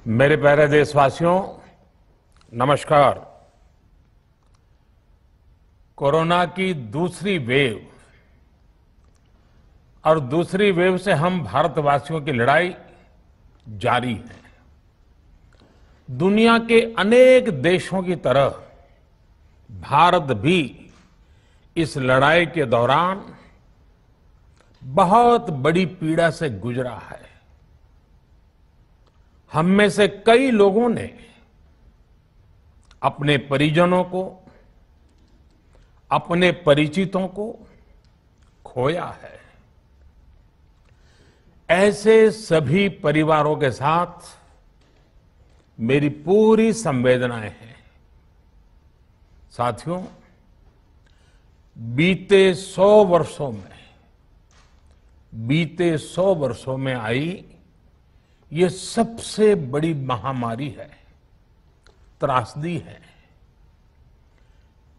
मेरे प्यारे देशवासियों, नमस्कार। कोरोना की दूसरी वेव और दूसरी वेव से हम भारतवासियों की लड़ाई जारी है। दुनिया के अनेक देशों की तरह भारत भी इस लड़ाई के दौरान बहुत बड़ी पीड़ा से गुजरा है। हम में से कई लोगों ने अपने परिजनों को, अपने परिचितों को खोया है। ऐसे सभी परिवारों के साथ मेरी पूरी संवेदनाएं हैं। साथियों, बीते 100 वर्षों में आई ये सबसे बड़ी महामारी है, त्रासदी है।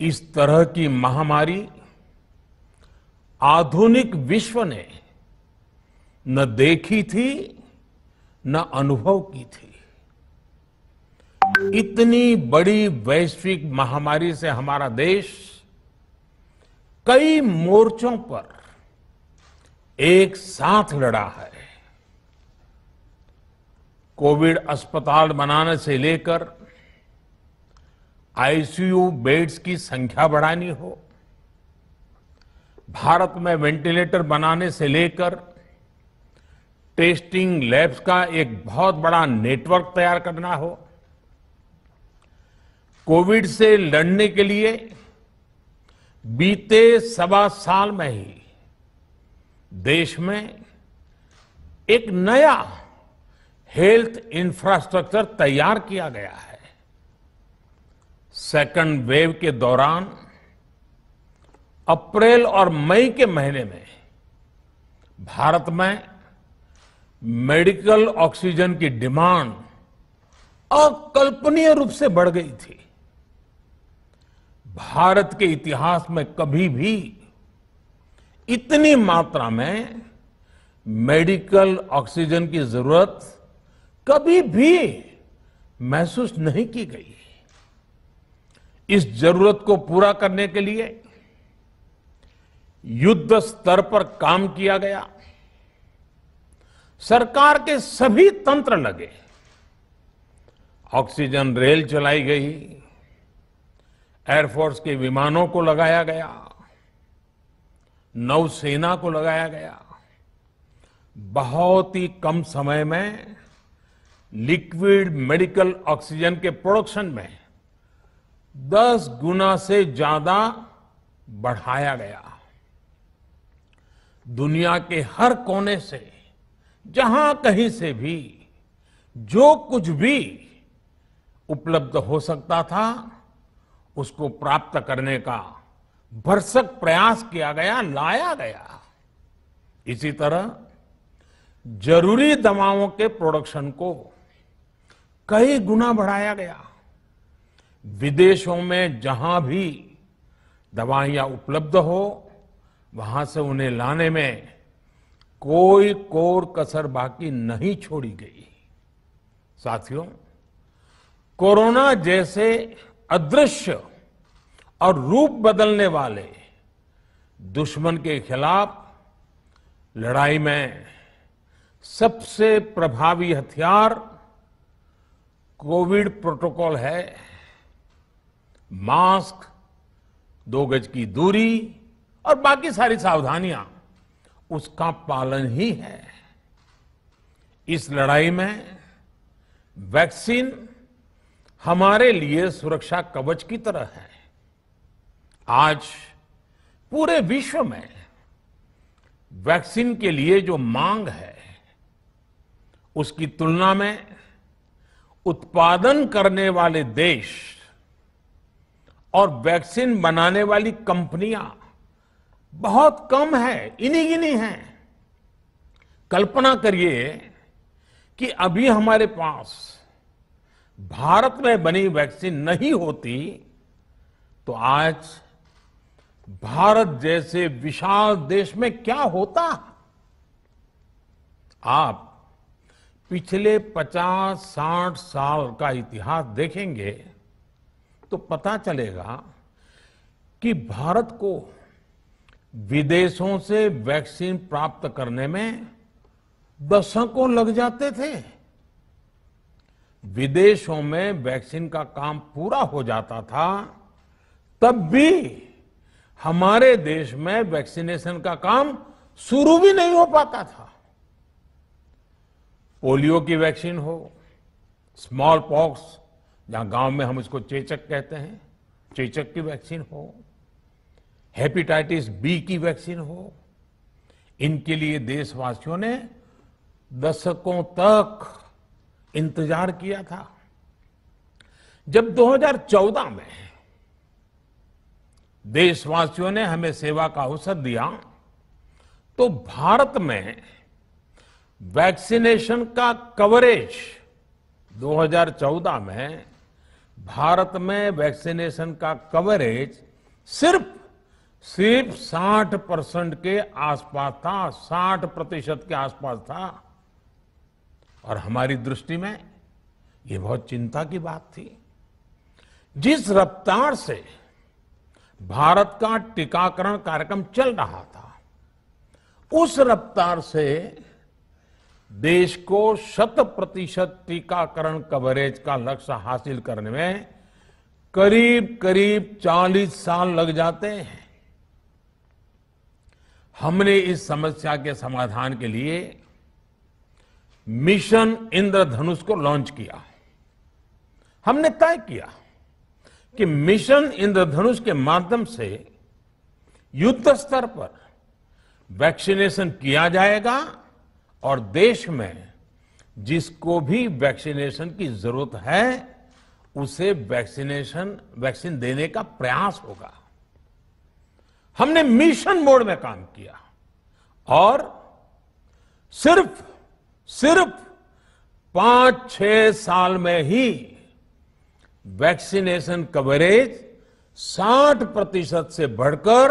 इस तरह की महामारी आधुनिक विश्व ने न देखी थी, न अनुभव की थी। इतनी बड़ी वैश्विक महामारी से हमारा देश कई मोर्चों पर एक साथ लड़ा है। कोविड अस्पताल बनाने से लेकर आईसीयू बेड्स की संख्या बढ़ानी हो, भारत में वेंटिलेटर बनाने से लेकर टेस्टिंग लैब्स का एक बहुत बड़ा नेटवर्क तैयार करना हो, कोविड से लड़ने के लिए बीते 1.25 साल में ही देश में एक नया हेल्थ इंफ्रास्ट्रक्चर तैयार किया गया है। सेकंड वेव के दौरान अप्रैल और मई के महीने में भारत में मेडिकल ऑक्सीजन की डिमांड अकल्पनीय रूप से बढ़ गई थी। भारत के इतिहास में कभी भी इतनी मात्रा में मेडिकल ऑक्सीजन की जरूरत कभी भी महसूस नहीं की गई। इस जरूरत को पूरा करने के लिए युद्ध स्तर पर काम किया गया। सरकार के सभी तंत्र लगे। ऑक्सीजन रेल चलाई गई, एयरफोर्स के विमानों को लगाया गया, नौसेना को लगाया गया। बहुत ही कम समय में लिक्विड मेडिकल ऑक्सीजन के प्रोडक्शन में 10 गुना से ज्यादा बढ़ाया गया। दुनिया के हर कोने से, जहां कहीं से भी जो कुछ भी उपलब्ध हो सकता था, उसको प्राप्त करने का भरसक प्रयास किया गया, लाया गया। इसी तरह जरूरी दवाओं के प्रोडक्शन को कई गुना बढ़ाया गया। विदेशों में जहां भी दवाइयां उपलब्ध हो, वहां से उन्हें लाने में कोई कोर कसर बाकी नहीं छोड़ी गई। साथियों, कोरोना जैसे अदृश्य और रूप बदलने वाले दुश्मन के खिलाफ लड़ाई में सबसे प्रभावी हथियार कोविड प्रोटोकॉल है। मास्क, 2 गज की दूरी और बाकी सारी सावधानियां, उसका पालन ही है। इस लड़ाई में वैक्सीन हमारे लिए सुरक्षा कवच की तरह है। आज पूरे विश्व में वैक्सीन के लिए जो मांग है, उसकी तुलना में उत्पादन करने वाले देश और वैक्सीन बनाने वाली कंपनियां बहुत कम है, इन्हीं गिनी हैं। कल्पना करिए कि अभी हमारे पास भारत में बनी वैक्सीन नहीं होती तो आज भारत जैसे विशाल देश में क्या होता। आप पिछले 50-60 साल का इतिहास देखेंगे तो पता चलेगा कि भारत को विदेशों से वैक्सीन प्राप्त करने में दशकों लग जाते थे। विदेशों में वैक्सीन का काम पूरा हो जाता था, तब भी हमारे देश में वैक्सीनेशन का काम शुरू भी नहीं हो पाता था। पोलियो की वैक्सीन हो, स्मॉल पॉक्स, जहां गांव में हम इसको चेचक कहते हैं, चेचक की वैक्सीन हो, हेपेटाइटिस बी की वैक्सीन हो, इनके लिए देशवासियों ने दशकों तक इंतजार किया था। जब 2014 में देशवासियों ने हमें सेवा का अवसर दिया, तो भारत में वैक्सीनेशन का कवरेज 2014 में भारत में वैक्सीनेशन का कवरेज सिर्फ 60% के आसपास था, 60% के आसपास था। और हमारी दृष्टि में ये बहुत चिंता की बात थी। जिस रफ्तार से भारत का टीकाकरण कार्यक्रम चल रहा था, उस रफ्तार से देश को 100% टीकाकरण कवरेज का लक्ष्य हासिल करने में करीब करीब 40 साल लग जाते हैं। हमने इस समस्या के समाधान के लिए मिशन इंद्रधनुष को लॉन्च किया। हमने तय किया कि मिशन इंद्रधनुष के माध्यम से युद्ध स्तर पर वैक्सीनेशन किया जाएगा और देश में जिसको भी वैक्सीनेशन की जरूरत है उसे वैक्सीन देने का प्रयास होगा। हमने मिशन मोड में काम किया और सिर्फ 5-6 साल में ही वैक्सीनेशन कवरेज 60% से बढ़कर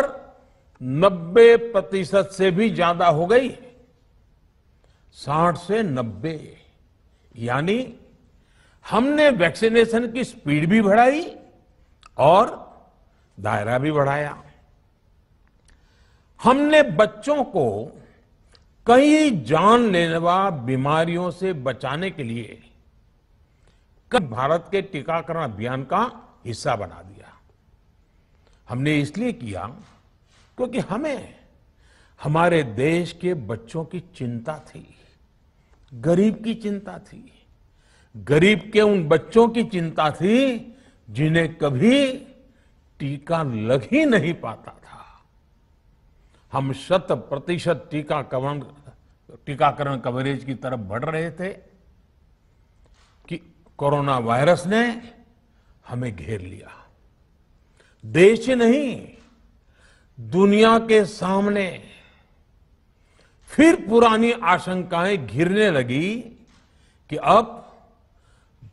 90% से भी ज्यादा हो गई। 60 से 90, यानी हमने वैक्सीनेशन की स्पीड भी बढ़ाई और दायरा भी बढ़ाया। हमने बच्चों को कई जानलेवा बीमारियों से बचाने के लिए भारत के टीकाकरण अभियान का हिस्सा बना दिया। हमने इसलिए किया क्योंकि हमें हमारे देश के बच्चों की चिंता थी, गरीब की चिंता थी, गरीब के उन बच्चों की चिंता थी जिन्हें कभी टीका लग ही नहीं पाता था। हम 100% टीकाकरण कवरेज की तरफ बढ़ रहे थे कि कोरोना वायरस ने हमें घेर लिया। देश ही नहीं, दुनिया के सामने फिर पुरानी आशंकाएं घिरने लगी कि अब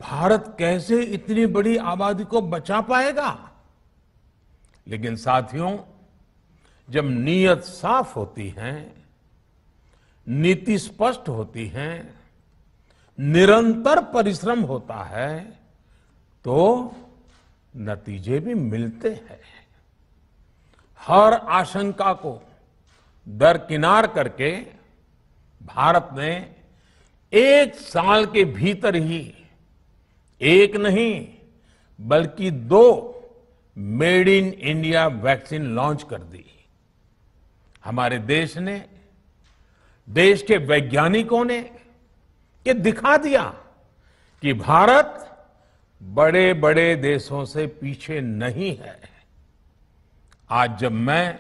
भारत कैसे इतनी बड़ी आबादी को बचा पाएगा। लेकिन साथियों, जब नीयत साफ होती है, नीति स्पष्ट होती है, निरंतर परिश्रम होता है, तो नतीजे भी मिलते हैं। हर आशंका को दरकिनार करके भारत ने 1 साल के भीतर ही एक नहीं बल्कि 2 made in India vaccine launch कर दी। हमारे देश ने, देश के वैज्ञानिकों ने ये दिखा दिया कि भारत बड़े बड़े देशों से पीछे नहीं है। आज जब मैं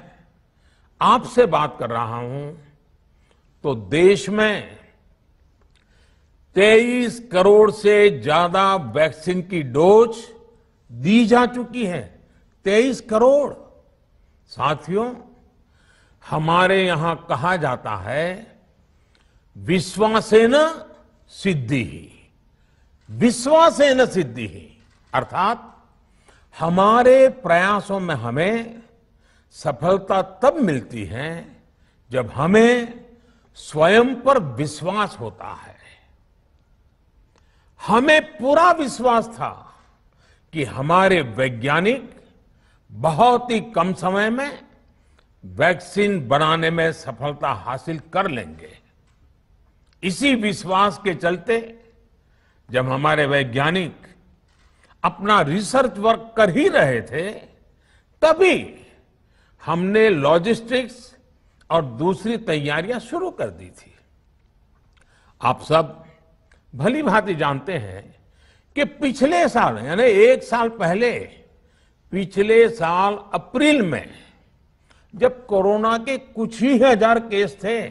आपसे बात कर रहा हूं तो देश में 23 करोड़ से ज्यादा वैक्सीन की डोज दी जा चुकी है। 23 करोड़। साथियों, हमारे यहां कहा जाता है विश्वासेन सिद्धिः, विश्वासेन सिद्धिः, अर्थात हमारे प्रयासों में हमें सफलता तब मिलती है जब हमें स्वयं पर विश्वास होता है। हमें पूरा विश्वास था कि हमारे वैज्ञानिक बहुत ही कम समय में वैक्सीन बनाने में सफलता हासिल कर लेंगे। इसी विश्वास के चलते जब हमारे वैज्ञानिक अपना रिसर्च वर्क कर ही रहे थे, तभी हमने लॉजिस्टिक्स और दूसरी तैयारियां शुरू कर दी थी। आप सब भली भांति जानते हैं कि पिछले साल यानी 1 साल पहले, पिछले साल अप्रैल में जब कोरोना के कुछ ही हजार केस थे,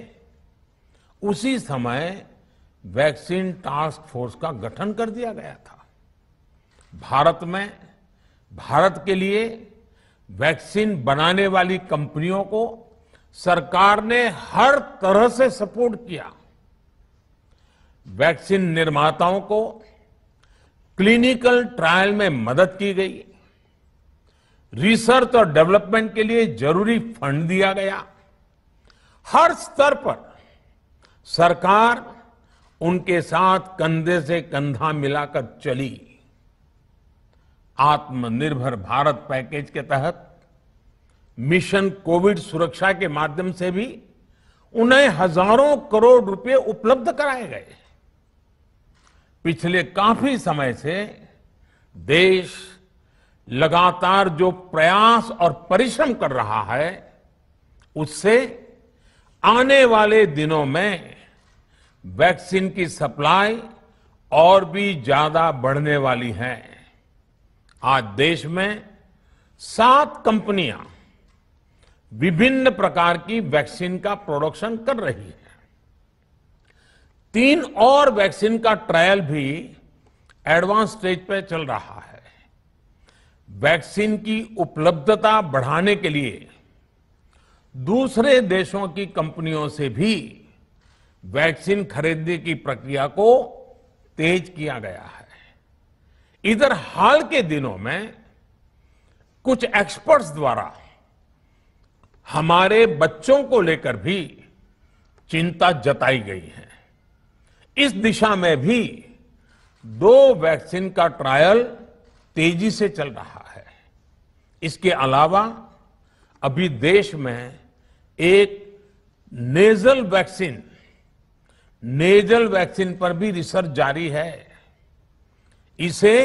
उसी समय वैक्सीन टास्क फोर्स का गठन कर दिया गया था। भारत के लिए वैक्सीन बनाने वाली कंपनियों को सरकार ने हर तरह से सपोर्ट किया। वैक्सीन निर्माताओं को क्लिनिकल ट्रायल में मदद की गई, रिसर्च और डेवलपमेंट के लिए जरूरी फंड दिया गया। हर स्तर पर सरकार उनके साथ कंधे से कंधा मिलाकर चली। आत्मनिर्भर भारत पैकेज के तहत मिशन कोविड सुरक्षा के माध्यम से भी उन्हें हजारों करोड़ रुपए उपलब्ध कराए गए। पिछले काफी समय से देश लगातार जो प्रयास और परिश्रम कर रहा है, उससे आने वाले दिनों में वैक्सीन की सप्लाई और भी ज्यादा बढ़ने वाली है। आज देश में 7 कंपनियां विभिन्न प्रकार की वैक्सीन का प्रोडक्शन कर रही है। 3 और वैक्सीन का ट्रायल भी एडवांस स्टेज पे चल रहा है। वैक्सीन की उपलब्धता बढ़ाने के लिए दूसरे देशों की कंपनियों से भी वैक्सीन खरीदने की प्रक्रिया को तेज किया गया है। इधर हाल के दिनों में कुछ एक्सपर्ट्स द्वारा हमारे बच्चों को लेकर भी चिंता जताई गई है। इस दिशा में भी 2 वैक्सीन का ट्रायल तेजी से चल रहा है। इसके अलावा अभी देश में एक नेजल वैक्सीन पर भी रिसर्च जारी है। इसे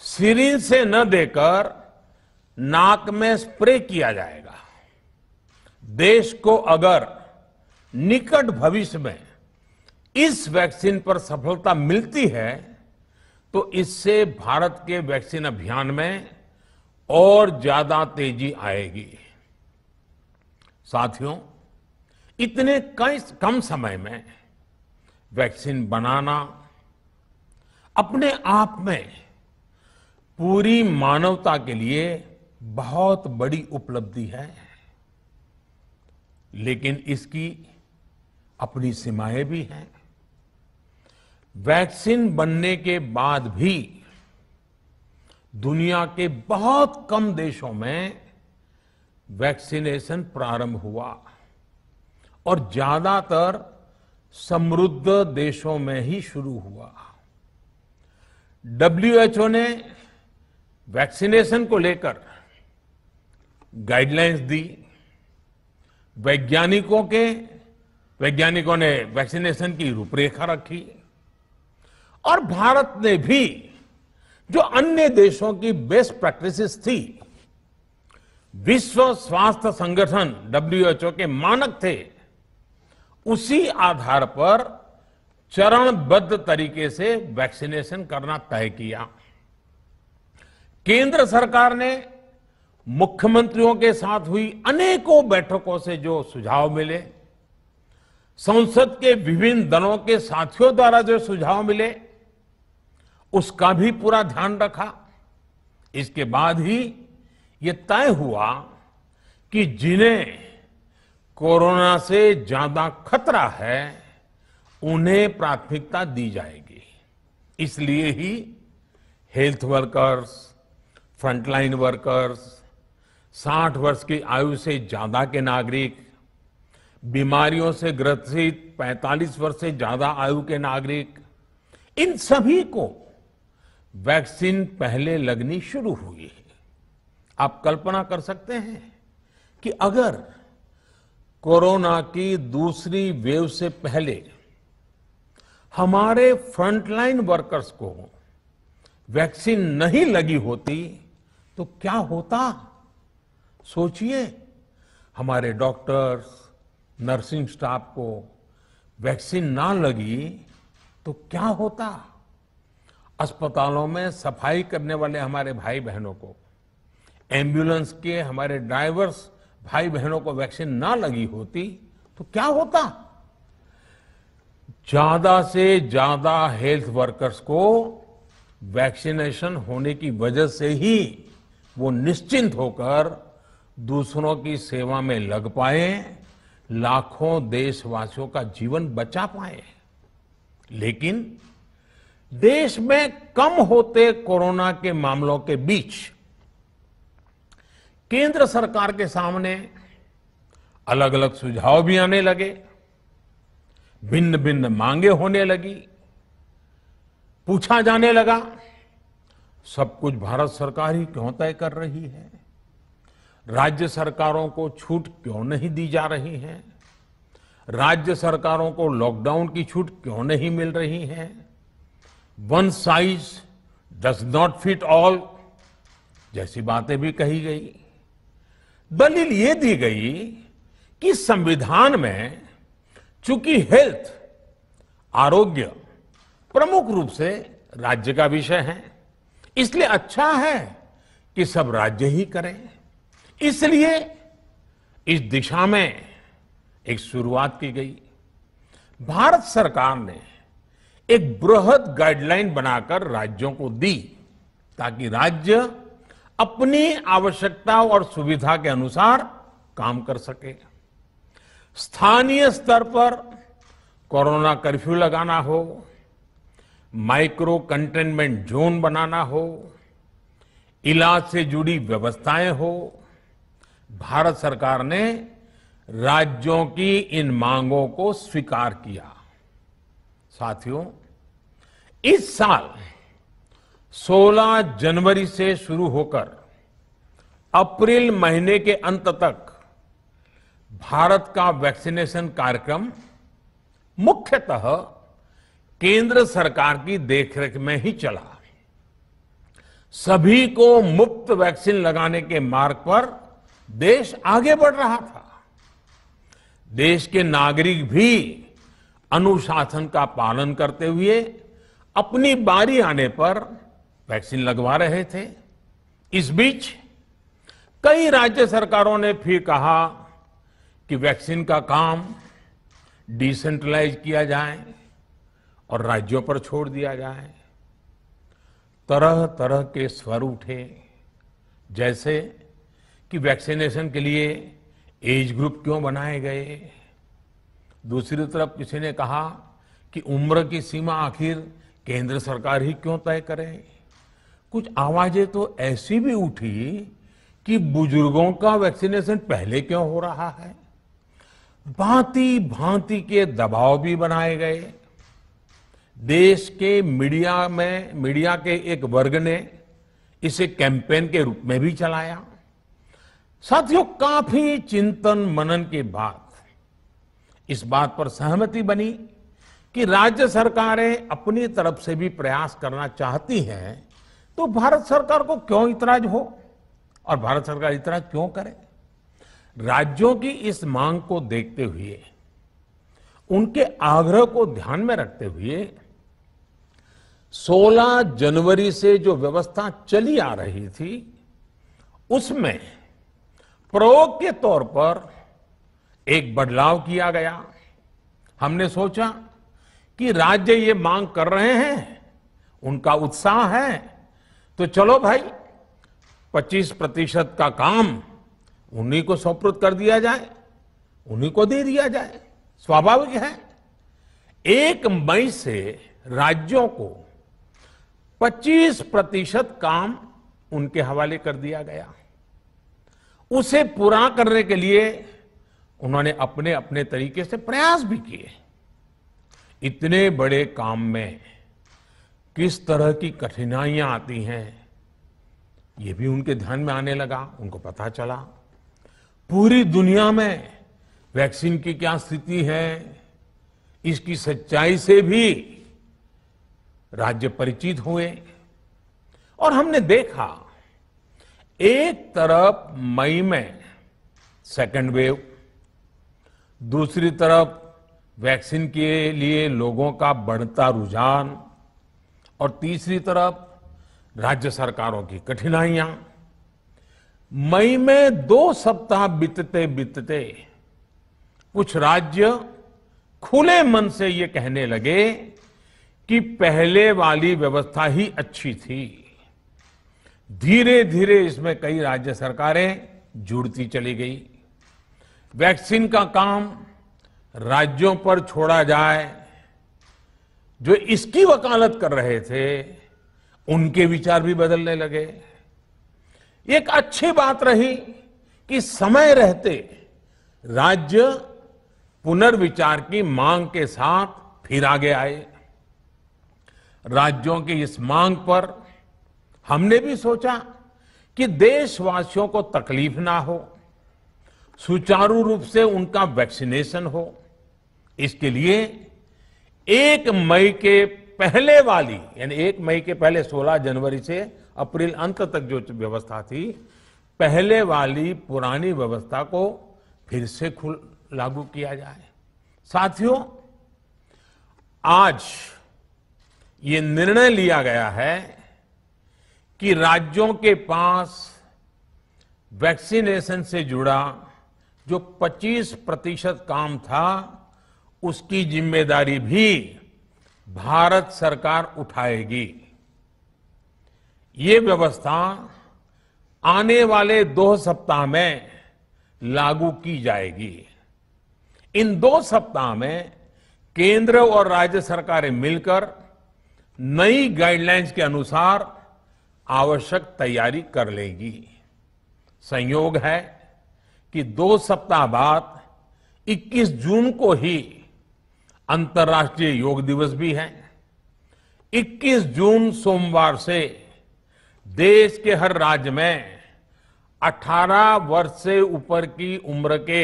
सिरिंज से न देकर नाक में स्प्रे किया जाएगा। देश को अगर निकट भविष्य में इस वैक्सीन पर सफलता मिलती है, तो इससे भारत के वैक्सीन अभियान में और ज्यादा तेजी आएगी। साथियों, इतने कम समय में वैक्सीन बनाना अपने आप में पूरी मानवता के लिए बहुत बड़ी उपलब्धि है, लेकिन इसकी अपनी सीमाएं भी हैं। वैक्सीन बनने के बाद भी दुनिया के बहुत कम देशों में वैक्सीनेशन प्रारंभ हुआ और ज्यादातर समृद्ध देशों में ही शुरू हुआ। WHO ने वैक्सीनेशन को लेकर गाइडलाइंस दी। वैज्ञानिकों ने वैक्सीनेशन की रूपरेखा रखी और भारत ने भी जो अन्य देशों की बेस्ट प्रैक्टिसेस थी, विश्व स्वास्थ्य संगठन WHO के मानक थे, उसी आधार पर चरणबद्ध तरीके से वैक्सीनेशन करना तय किया। केंद्र सरकार ने मुख्यमंत्रियों के साथ हुई अनेकों बैठकों से जो सुझाव मिले, संसद के विभिन्न दलों के साथियों द्वारा जो सुझाव मिले, उसका भी पूरा ध्यान रखा। इसके बाद ही ये तय हुआ कि जिन्हें कोरोना से ज्यादा खतरा है, उन्हें प्राथमिकता दी जाएगी। इसलिए ही हेल्थ वर्कर्स, फ्रंटलाइन वर्कर्स, 60 वर्ष की आयु से ज्यादा के नागरिक, बीमारियों से ग्रसित 45 वर्ष से ज्यादा आयु के नागरिक, इन सभी को वैक्सीन पहले लगनी शुरू हुई है। आप कल्पना कर सकते हैं कि अगर कोरोना की दूसरी वेव से पहले हमारे फ्रंटलाइन वर्कर्स को वैक्सीन नहीं लगी होती तो क्या होता। सोचिए, हमारे डॉक्टर्स, नर्सिंग स्टाफ को वैक्सीन ना लगी तो क्या होता। अस्पतालों में सफाई करने वाले हमारे भाई बहनों को, एम्बुलेंस के हमारे ड्राइवर्स भाई बहनों को वैक्सीन ना लगी होती तो क्या होता। ज्यादा से ज्यादा हेल्थ वर्कर्स को वैक्सीनेशन होने की वजह से ही वो निश्चिंत होकर दूसरों की सेवा में लग पाए, लाखों देशवासियों का जीवन बचा पाए। लेकिन देश में कम होते कोरोना के मामलों के बीच केंद्र सरकार के सामने अलग अलग सुझाव भी आने लगे, भिन्न भिन्न मांगे होने लगी। पूछा जाने लगा, सब कुछ भारत सरकार ही क्यों तय कर रही है, राज्य सरकारों को छूट क्यों नहीं दी जा रही है, राज्य सरकारों को लॉकडाउन की छूट क्यों नहीं मिल रही है, one size does not fit all जैसी बातें भी कही गई। दलील ये दी गई कि संविधान में चूंकि हेल्थ, आरोग्य प्रमुख रूप से राज्य का विषय है, इसलिए अच्छा है कि सब राज्य ही करें। इसलिए इस दिशा में एक शुरुआत की गई। भारत सरकार ने एक बृहद गाइडलाइन बनाकर राज्यों को दी ताकि राज्य अपनी आवश्यकता और सुविधा के अनुसार काम कर सके। स्थानीय स्तर पर कोरोना कर्फ्यू लगाना हो, माइक्रो कंटेनमेंट जोन बनाना हो, इलाज से जुड़ी व्यवस्थाएं हो, भारत सरकार ने राज्यों की इन मांगों को स्वीकार किया। साथियों, इस साल 16 जनवरी से शुरू होकर अप्रैल महीने के अंत तक भारत का वैक्सीनेशन कार्यक्रम मुख्यतः केंद्र सरकार की देखरेख में ही चला। सभी को मुफ्त वैक्सीन लगाने के मार्ग पर देश आगे बढ़ रहा था। देश के नागरिक भी अनुशासन का पालन करते हुए अपनी बारी आने पर वैक्सीन लगवा रहे थे। इस बीच कई राज्य सरकारों ने फिर कहा कि वैक्सीन का काम डिसेंट्रलाइज किया जाए और राज्यों पर छोड़ दिया जाए। तरह तरह के स्वर उठे, जैसे कि वैक्सीनेशन के लिए एज ग्रुप क्यों बनाए गए। दूसरी तरफ किसी ने कहा कि उम्र की सीमा आखिर केंद्र सरकार ही क्यों तय करे। कुछ आवाजें तो ऐसी भी उठी कि बुजुर्गों का वैक्सीनेशन पहले क्यों हो रहा है। भांति भांति के दबाव भी बनाए गए। देश के मीडिया के एक वर्ग ने इसे कैंपेन के रूप में भी चलाया। साथियों, काफी चिंतन मनन के बाद इस बात पर सहमति बनी कि राज्य सरकारें अपनी तरफ से भी प्रयास करना चाहती हैं, तो भारत सरकार को क्यों इतराज हो और भारत सरकार इतराज क्यों करे। राज्यों की इस मांग को देखते हुए, उनके आग्रह को ध्यान में रखते हुए 16 जनवरी से जो व्यवस्था चली आ रही थी, उसमें प्रयोग के तौर पर एक बदलाव किया गया। हमने सोचा कि राज्य ये मांग कर रहे हैं, उनका उत्साह है, तो चलो भाई 25% का काम उन्हीं को सुपुर्द कर दिया जाए, उन्हीं को दे दिया जाए। स्वाभाविक है 1 मई से राज्यों को 25% काम उनके हवाले कर दिया गया। उसे पूरा करने के लिए उन्होंने अपने अपने तरीके से प्रयास भी किए। इतने बड़े काम में किस तरह की कठिनाइयां आती हैं, ये भी उनके ध्यान में आने लगा। उनको पता चला पूरी दुनिया में वैक्सीन की क्या स्थिति है, इसकी सच्चाई से भी राज्य परिचित हुए। और हमने देखा एक तरफ मई में सेकेंड वेव, दूसरी तरफ वैक्सीन के लिए लोगों का बढ़ता रुझान, और तीसरी तरफ राज्य सरकारों की कठिनाइयां। मई में 2 सप्ताह बीतते बीतते कुछ राज्य खुले मन से ये कहने लगे कि पहले वाली व्यवस्था ही अच्छी थी। धीरे धीरे इसमें कई राज्य सरकारें जुड़ती चली गई। वैक्सीन का काम राज्यों पर छोड़ा जाए, जो इसकी वकालत कर रहे थे उनके विचार भी बदलने लगे। एक अच्छी बात रही कि समय रहते राज्य पुनर्विचार की मांग के साथ फिर आगे आए। राज्यों की इस मांग पर हमने भी सोचा कि देशवासियों को तकलीफ ना हो, सुचारू रूप से उनका वैक्सीनेशन हो। इसके लिए 1 मई के पहले वाली, यानी 1 मई के पहले 16 जनवरी से अप्रैल अंत तक जो व्यवस्था थी, पहले वाली पुरानी व्यवस्था को फिर से लागू किया जाए। साथियों, आज ये निर्णय लिया गया है कि राज्यों के पास वैक्सीनेशन से जुड़ा जो 25% काम था, उसकी जिम्मेदारी भी भारत सरकार उठाएगी। ये व्यवस्था आने वाले 2 सप्ताह में लागू की जाएगी। इन 2 सप्ताह में केंद्र और राज्य सरकारें मिलकर नई गाइडलाइंस के अनुसार आवश्यक तैयारी कर लेंगी। संयोग है कि 2 सप्ताह बाद 21 जून को ही अंतर्राष्ट्रीय योग दिवस भी है। 21 जून सोमवार से देश के हर राज्य में 18 वर्ष से ऊपर की उम्र के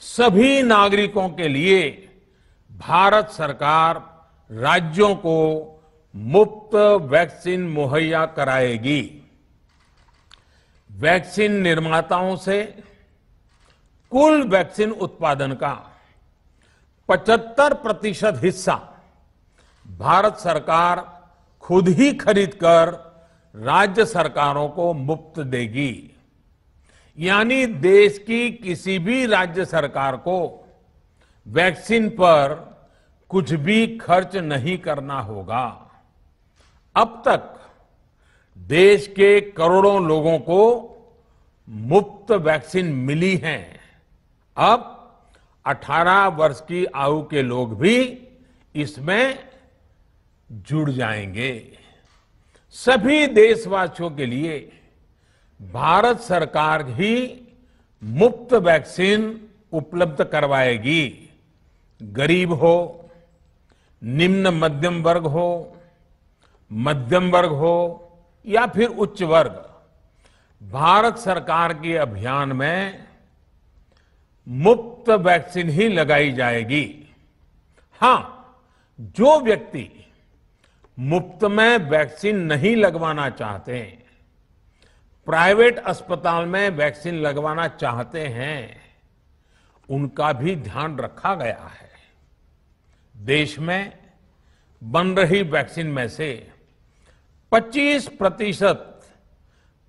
सभी नागरिकों के लिए भारत सरकार राज्यों को मुफ्त वैक्सीन मुहैया कराएगी। वैक्सीन निर्माताओं से कुल वैक्सीन उत्पादन का 75% हिस्सा भारत सरकार खुद ही खरीदकर राज्य सरकारों को मुफ्त देगी। यानी देश की किसी भी राज्य सरकार को वैक्सीन पर कुछ भी खर्च नहीं करना होगा। अब तक देश के करोड़ों लोगों को मुफ्त वैक्सीन मिली है। अब 18 वर्ष की आयु के लोग भी इसमें जुड़ जाएंगे। सभी देशवासियों के लिए भारत सरकार ही मुफ्त वैक्सीन उपलब्ध करवाएगी। गरीब हो, निम्न मध्यम वर्ग हो, मध्यम वर्ग हो या फिर उच्च वर्ग, भारत सरकार के अभियान में मुफ्त वैक्सीन ही लगाई जाएगी। हां, जो व्यक्ति मुफ्त में वैक्सीन नहीं लगवाना चाहते, प्राइवेट अस्पताल में वैक्सीन लगवाना चाहते हैं, उनका भी ध्यान रखा गया है। देश में बन रही वैक्सीन में से 25%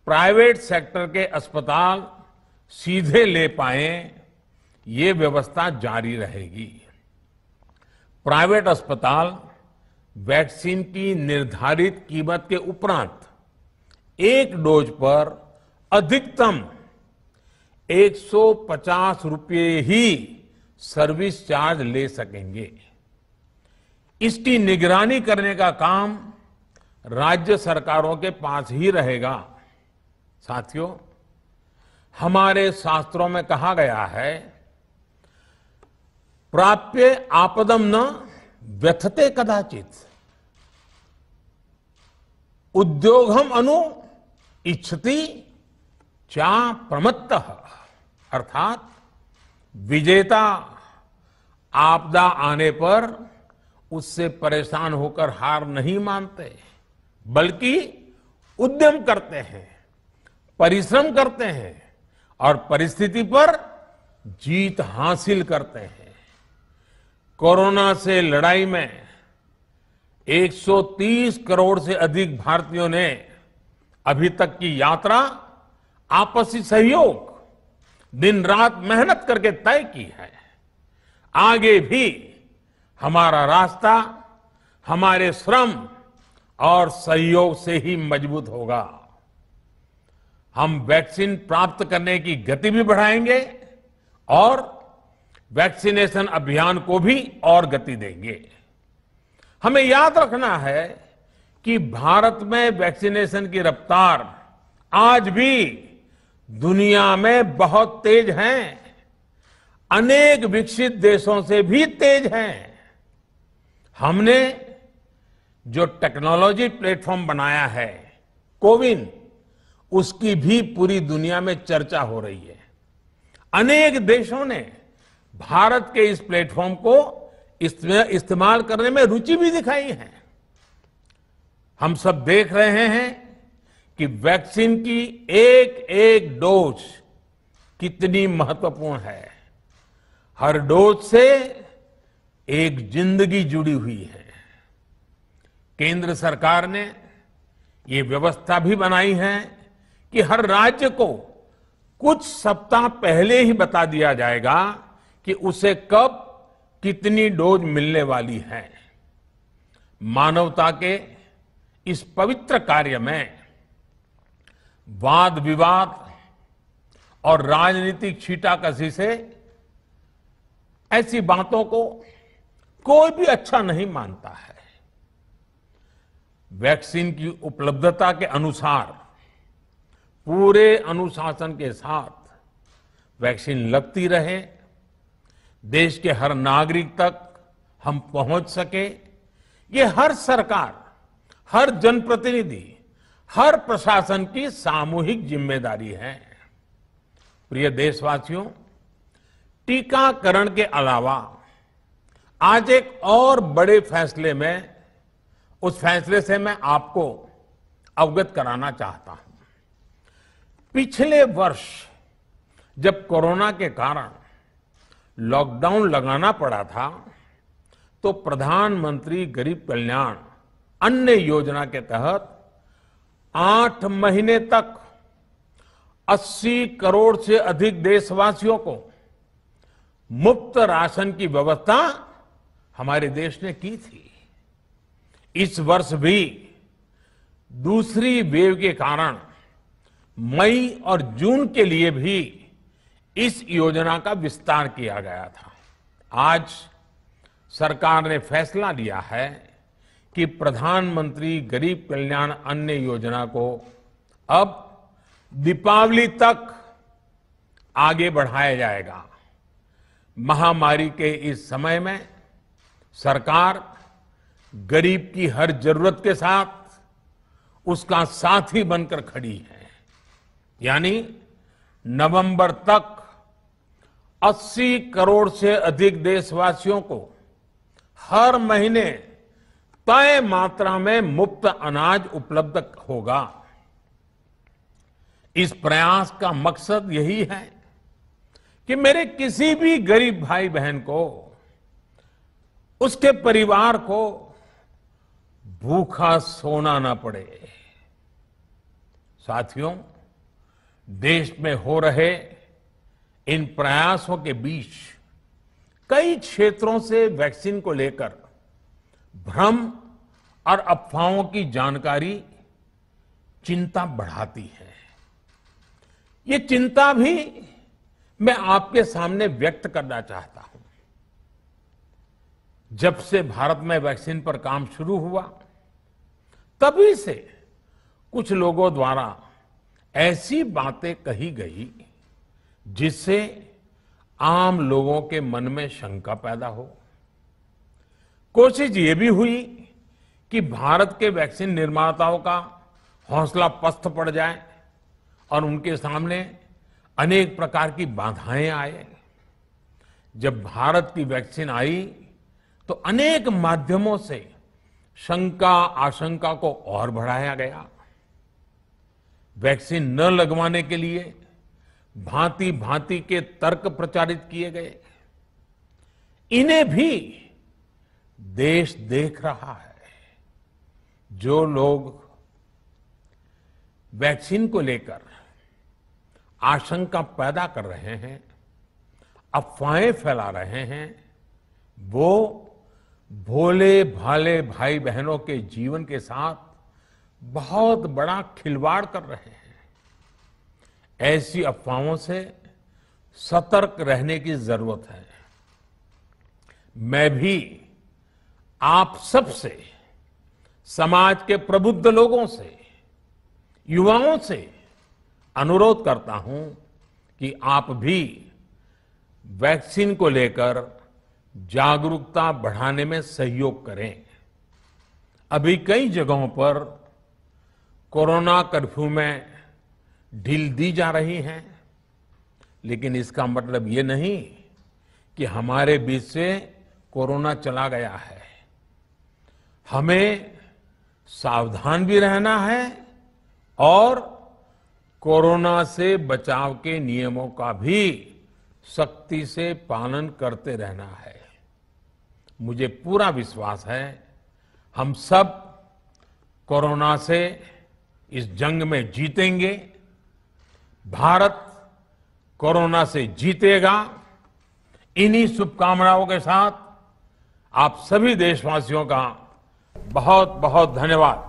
प्राइवेट सेक्टर के अस्पताल सीधे ले पाए, ये व्यवस्था जारी रहेगी। प्राइवेट अस्पताल वैक्सीन की निर्धारित कीमत के उपरांत एक डोज पर अधिकतम 150 रुपये ही सर्विस चार्ज ले सकेंगे। इसकी निगरानी करने का काम राज्य सरकारों के पास ही रहेगा। साथियों, हमारे शास्त्रों में कहा गया है, प्राप्य आपदम न व्यथते कदाचित। उद्योगम अनु इच्छति चा प्रमत्तः, अर्थात विजेता आपदा आने पर उससे परेशान होकर हार नहीं मानते, बल्कि उद्यम करते हैं, परिश्रम करते हैं और परिस्थिति पर जीत हासिल करते हैं। कोरोना से लड़ाई में 130 करोड़ से अधिक भारतीयों ने अभी तक की यात्रा आपसी सहयोग, दिन रात मेहनत करके तय की है। आगे भी हमारा रास्ता हमारे श्रम और सहयोग से ही मजबूत होगा। हम वैक्सीन प्राप्त करने की गति भी बढ़ाएंगे और वैक्सीनेशन अभियान को भी और गति देंगे। हमें याद रखना है कि भारत में वैक्सीनेशन की रफ्तार आज भी दुनिया में बहुत तेज है, अनेक विकसित देशों से भी तेज है। हमने जो टेक्नोलॉजी प्लेटफॉर्म बनाया है कोविन, उसकी भी पूरी दुनिया में चर्चा हो रही है। अनेक देशों ने भारत के इस प्लेटफॉर्म को इस्तेमाल करने में रुचि भी दिखाई है। हम सब देख रहे हैं कि वैक्सीन की एक एक डोज कितनी महत्वपूर्ण है। हर डोज से एक जिंदगी जुड़ी हुई है। केंद्र सरकार ने ये व्यवस्था भी बनाई है कि हर राज्य को कुछ सप्ताह पहले ही बता दिया जाएगा कि उसे कब कितनी डोज मिलने वाली है। मानवता के इस पवित्र कार्य में वाद विवाद और राजनीतिक छींटाकशी से ऐसी बातों को कोई भी अच्छा नहीं मानता है। वैक्सीन की उपलब्धता के अनुसार पूरे अनुशासन के साथ वैक्सीन लगती रहे, देश के हर नागरिक तक हम पहुंच सके, ये हर सरकार, हर जनप्रतिनिधि, हर प्रशासन की सामूहिक जिम्मेदारी है। प्रिय देशवासियों, टीकाकरण के अलावा आज एक और बड़े फैसले में, उस फैसले से मैं आपको अवगत कराना चाहता हूं। पिछले वर्ष जब कोरोना के कारण लॉकडाउन लगाना पड़ा था, तो प्रधानमंत्री गरीब कल्याण अन्न योजना के तहत 8 महीने तक 80 करोड़ से अधिक देशवासियों को मुफ्त राशन की व्यवस्था हमारे देश ने की थी। इस वर्ष भी दूसरी वेव के कारण मई और जून के लिए भी इस योजना का विस्तार किया गया था। आज सरकार ने फैसला लिया है कि प्रधानमंत्री गरीब कल्याण अन्न योजना को अब दीपावली तक आगे बढ़ाया जाएगा। महामारी के इस समय में सरकार गरीब की हर जरूरत के साथ उसका साथी बनकर खड़ी है। यानी नवंबर तक 80 करोड़ से अधिक देशवासियों को हर महीने तय मात्रा में मुफ्त अनाज उपलब्ध होगा। इस प्रयास का मकसद यही है कि मेरे किसी भी गरीब भाई बहन को, उसके परिवार को भूखा सोना ना पड़े। साथियों, देश में हो रहे इन प्रयासों के बीच कई क्षेत्रों से वैक्सीन को लेकर भ्रम और अफवाहों की जानकारी चिंता बढ़ाती है। ये चिंता भी मैं आपके सामने व्यक्त करना चाहता हूं। जब से भारत में वैक्सीन पर काम शुरू हुआ, तभी से कुछ लोगों द्वारा ऐसी बातें कही गई जिससे आम लोगों के मन में शंका पैदा हो। कोशिश ये भी हुई कि भारत के वैक्सीन निर्माताओं का हौसला पस्त पड़ जाए और उनके सामने अनेक प्रकार की बाधाएं आए। जब भारत की वैक्सीन आई तो अनेक माध्यमों से शंका आशंका को और बढ़ाया गया। वैक्सीन न लगवाने के लिए भांति भांति के तर्क प्रचारित किए गए। इन्हें भी देश देख रहा है। जो लोग वैक्सीन को लेकर आशंका पैदा कर रहे हैं, अफवाहें फैला रहे हैं, वो भोले भाले भाई बहनों के जीवन के साथ बहुत बड़ा खिलवाड़ कर रहे हैं। ऐसी अफवाहों से सतर्क रहने की जरूरत है। मैं भी आप सबसे, समाज के प्रबुद्ध लोगों से, युवाओं से अनुरोध करता हूं कि आप भी वैक्सीन को लेकर जागरूकता बढ़ाने में सहयोग करें। अभी कई जगहों पर कोरोना कर्फ्यू में ढील दी जा रही है, लेकिन इसका मतलब ये नहीं कि हमारे बीच से कोरोना चला गया है। हमें सावधान भी रहना है और कोरोना से बचाव के नियमों का भी सख्ती से पालन करते रहना है। मुझे पूरा विश्वास है हम सब कोरोना से इस जंग में जीतेंगे। भारत कोरोना से जीतेगा। इन्हीं शुभकामनाओं के साथ आप सभी देशवासियों का बहुत बहुत धन्यवाद।